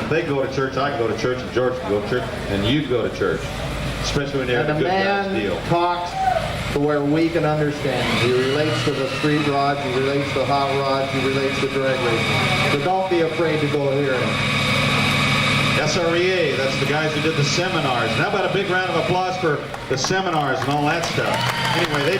if they go to church, I can go to church, and George can go to church, and you go to church. Especially when you have And a the Goodguys man deal. talks to where we can understand. He relates to the street rods, he relates to hot rods, he relates to drag racing. So don't be afraid to go hear him. SREA, that's the guys who did the seminars. And how about a big round of applause for the seminars and all that stuff. Anyway,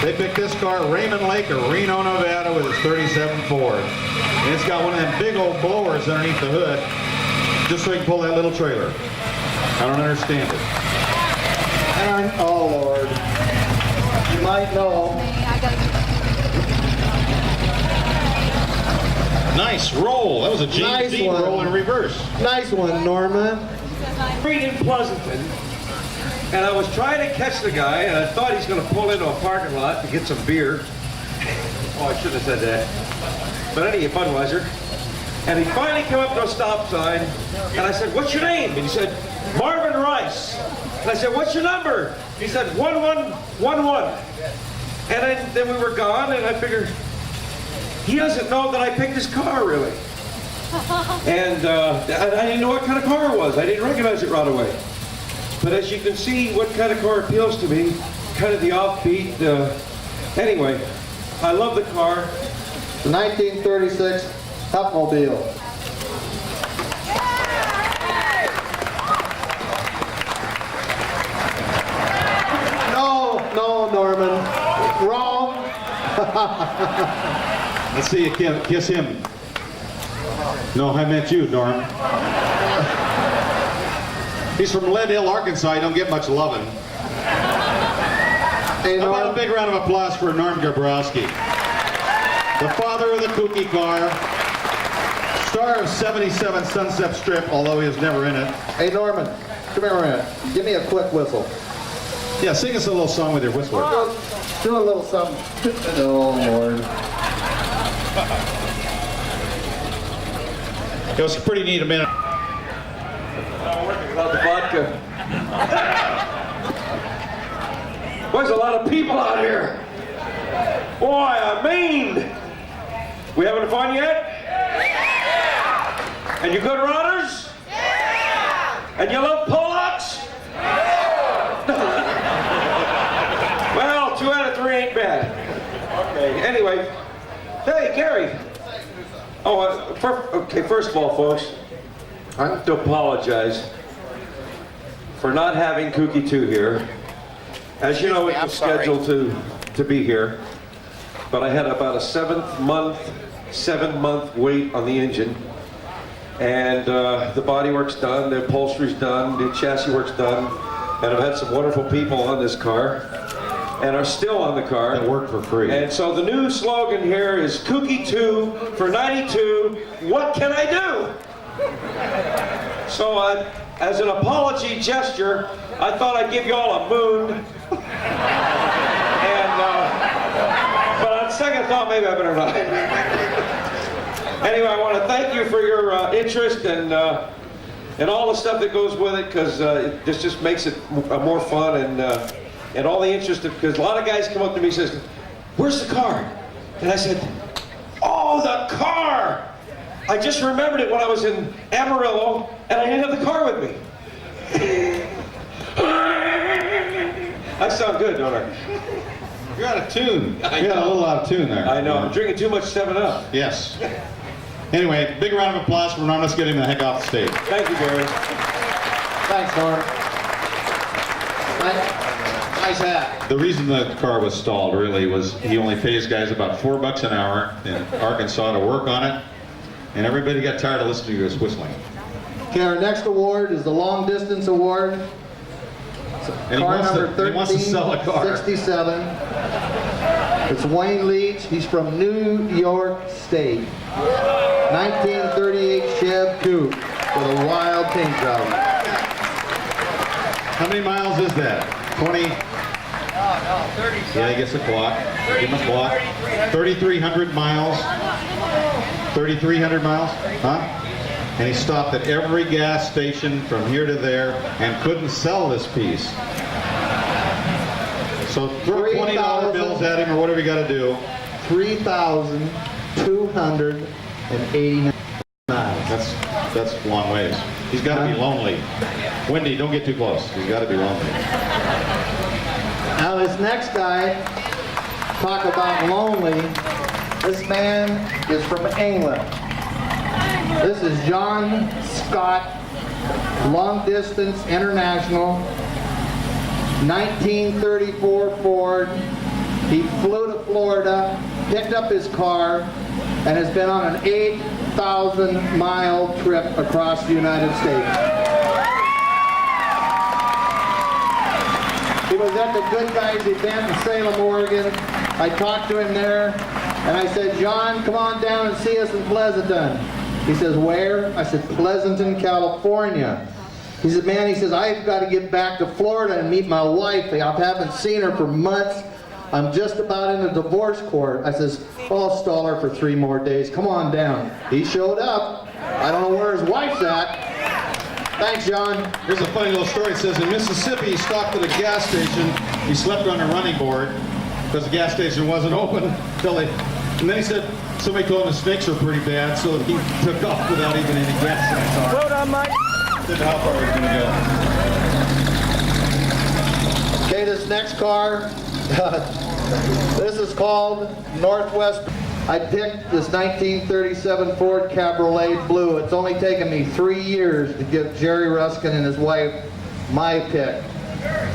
they picked this car, Raymond Lake of Reno, Nevada, with his 37 Ford. And it's got one of them big old blowers underneath the hood, just so you can pull that little trailer. I don't understand it. And oh Lord, you might know. Nice roll. That was a James Nice Dean one. roll in reverse. Nice one, Norman. Street in Pleasanton, and I was trying to catch the guy, and I thought he's going to pull into a parking lot to get some beer. Oh, I shouldn't have said that. But anyway, Budweiser. And he finally came up to a stop sign, and I said, "What's your name?" And he said, "Marvin Rice." And I said, "What's your number?" He said, 1111. And then we were gone, and I figured, he doesn't know that I picked his car, really. And I didn't know what kind of car it was. I didn't recognize it right away. But as you can see, what kind of car appeals to me, kind of the offbeat. Anyway, I love the car. The 1936 Hupmobile. No, Norman. Wrong. Let's see you kiss him. No, I meant you, Norm. He's from Lead Hill, Arkansas. You don't get much loving. Hey, How about a Norm. big round of applause for Norm Gabrowski, the father of the kooky car, star of 77 Sunset Strip, although he was never in it. Hey, Norman. Come here a minute. Give me a quick whistle. Yeah, sing us a little song with your whistler. Do a little something. Oh, Lord. It was pretty neat a minute. About the vodka. There's a lot of people out here. Boy, I mean, we having fun yet? Yeah! And you good runners? Yeah! And you love Polacks? Yeah! Well, 2 out of 3 ain't bad. Okay, anyway. Hey, Gary. Oh, okay, first of all, folks, I have to apologize for not having Kooky 2 here. As you know, it was scheduled to be here, but I had about a 7-month wait on the engine, and the bodywork's done, the upholstery's done, the chassis work's done, and I've had some wonderful people on this car, and are still on the car. That work for free. And so the new slogan here is Kooky 2 for 92, what can I do? So as an apology gesture, I thought I'd give you all a moon. And, but on second thought, maybe I better not. Anyway, I want to thank you for your interest and all the stuff that goes with it, because this just makes it more fun, and all the interest, because a lot of guys come up to me and says, "Where's the car?" And I said, "Oh, the car! I just remembered it when I was in Amarillo, and I didn't have the car with me." I sound good, don't I? You're out of tune. You got a little out of tune there. I know. I'm drinking too much 7-Up. Yes. Anyway, big round of applause for Norm. Let's get him the heck off the stage. Thank you, Gary. Thanks, Norm. Nice hat. The reason the car was stalled really was he only pays guys about $4 an hour in Arkansas to work on it, and everybody got tired of listening to his whistling. Okay, our next award is the Long Distance Award. And he Car wants number to sell a car. 1367. It's Wayne Leach. He's from New York State. 1938 Chev Coupe with a wild paint job. How many miles is that? 20? No, 30. Yeah, he gets a clock. Give him a clock. 3,300 miles. 3,300 miles? Huh? And he stopped at every gas station from here to there and couldn't sell this piece. So throw $20 bills at him or whatever you got to do. 3,289 miles. miles. That's a long ways. He's got to be lonely. Wendy, don't get too close. He's got to be lonely. Now this next guy, talk about lonely. This man is from England. This is John Scott, long distance international, 1934 Ford. He flew to Florida, picked up his car, and has been on an 8,000-mile trip across the United States. He was at the Goodguys event in Salem, Oregon. I talked to him there, and I said, John, come on down and see us in Pleasanton. He says, where? I said, Pleasanton, California. He said, man, he says, I've got to get back to Florida and meet my wife. I haven't seen her for months. I'm just about in a divorce court. I says, well, I'll stall her for 3 more days. Come on down. He showed up. I don't know where his wife's at. Thanks, John. Here's a funny little story. It says in Mississippi, he stopped at a gas station. He slept on a running board because the gas station wasn't open until and then he said somebody told him the snakes are pretty bad, so he took off without even any gas in his car. Hold on, Mike. Didn't know how far he was going to go. Okay, this next car, this is called Northwest. I picked this 1937 Ford Cabriolet Blue. It's only taken me 3 years to give Jerry Ruskin and his wife my pick.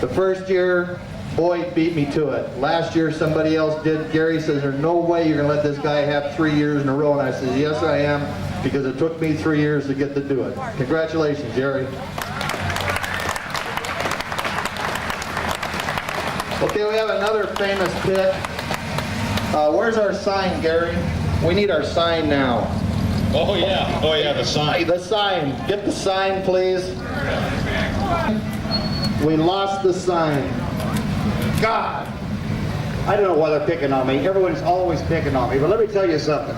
The first year, Boyd beat me to it. Last year, somebody else did. Gary says, there's no way you're going to let this guy have 3 years in a row. And I said, yes, I am, because it took me 3 years to get to do it. Congratulations, Jerry. Okay, we have another famous pick. Where's our sign, Gary? We need our sign now. Oh yeah, the sign. The sign. Get the sign, please. We lost the sign. God, I don't know why they're picking on me. Everyone's always picking on me. But let me tell you something.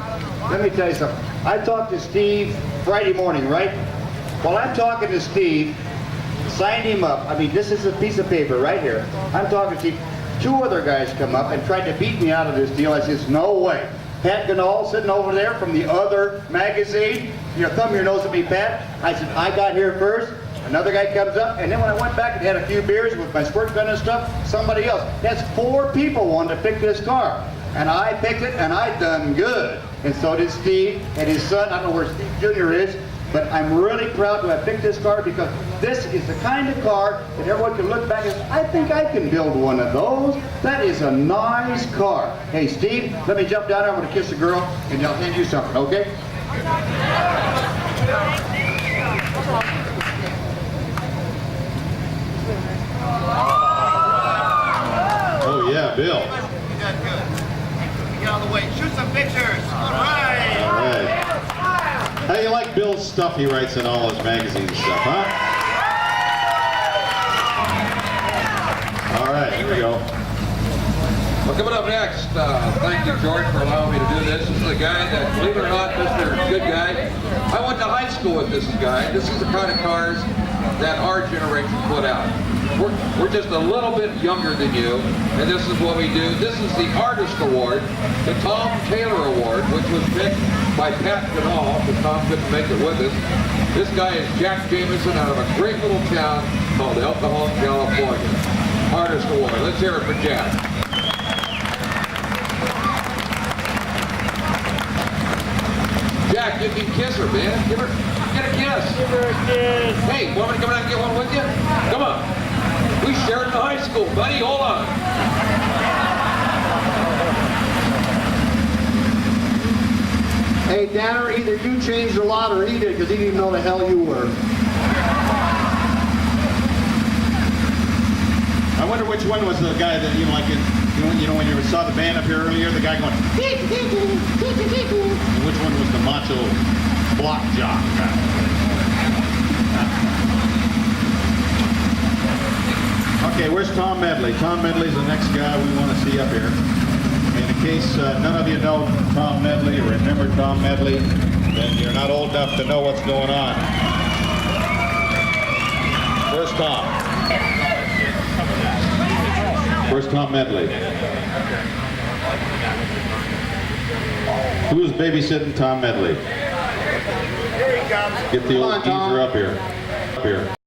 I talked to Steve Friday morning, right? While I'm talking to Steve, signed him up. I mean, this is a piece of paper right here. I'm talking to Steve. 2 other guys come up and tried to beat me out of this deal. I says, no way. Pat Ganal sitting over there from the other magazine. You thumb your nose at me, Pat. I said, I got here first. Another guy comes up, and then when I went back and had a few beers with my squirt gun and stuff, somebody else. That's 4 people wanted to pick this car. And I picked it, and I done good. And so did Steve and his son. I don't know where Steve Jr. is, but I'm really proud to have picked this car because this is the kind of car that everyone can look back and say, I think I can build one of those. That is a nice car. Hey, Steve, let me jump down there. I'm going to kiss a girl, and I'll send you something, okay? Oh yeah, Bill. You got good. Get out of the way. Shoot some pictures. All right. All right. How do you like Bill's stuff he writes in all his magazines and stuff, huh? All right, here we go. Well, coming up next, thank you, George, for allowing me to do this. This is a guy that, believe it or not, Mr. Goodguy, I went to high school with this guy. This is the kind of cars that our generation put out. We're just a little bit younger than you, and this is what we do. This is the Artist Award, the Tom Taylor Award, which was picked by Pat Ganal, because Tom couldn't make it with us. This guy is Jack Jameson out of a great little town called El Cajon, California. Artist Award. Let's hear it for Jack. Jack, you can kiss her, man. Get a kiss. Give her a kiss. Hey, want me to come out and get one with you? Come on. We shared in high school, buddy. Hold on. Hey, Danner, either you changed a lot or he did, because he didn't even know the hell you were. I wonder which one was the guy that when you saw the band up here earlier, the guy going, and which one was the macho block jock? Okay, where's Tom Medley? Tom Medley's the next guy we want to see up here. And in case none of you know Tom Medley or remember Tom Medley, then you're not old enough to know what's going on. Where's Tom? Where's Tom Medley? Who is babysitting Tom Medley? Get the Come old on, Tom. geezer up here. Up here.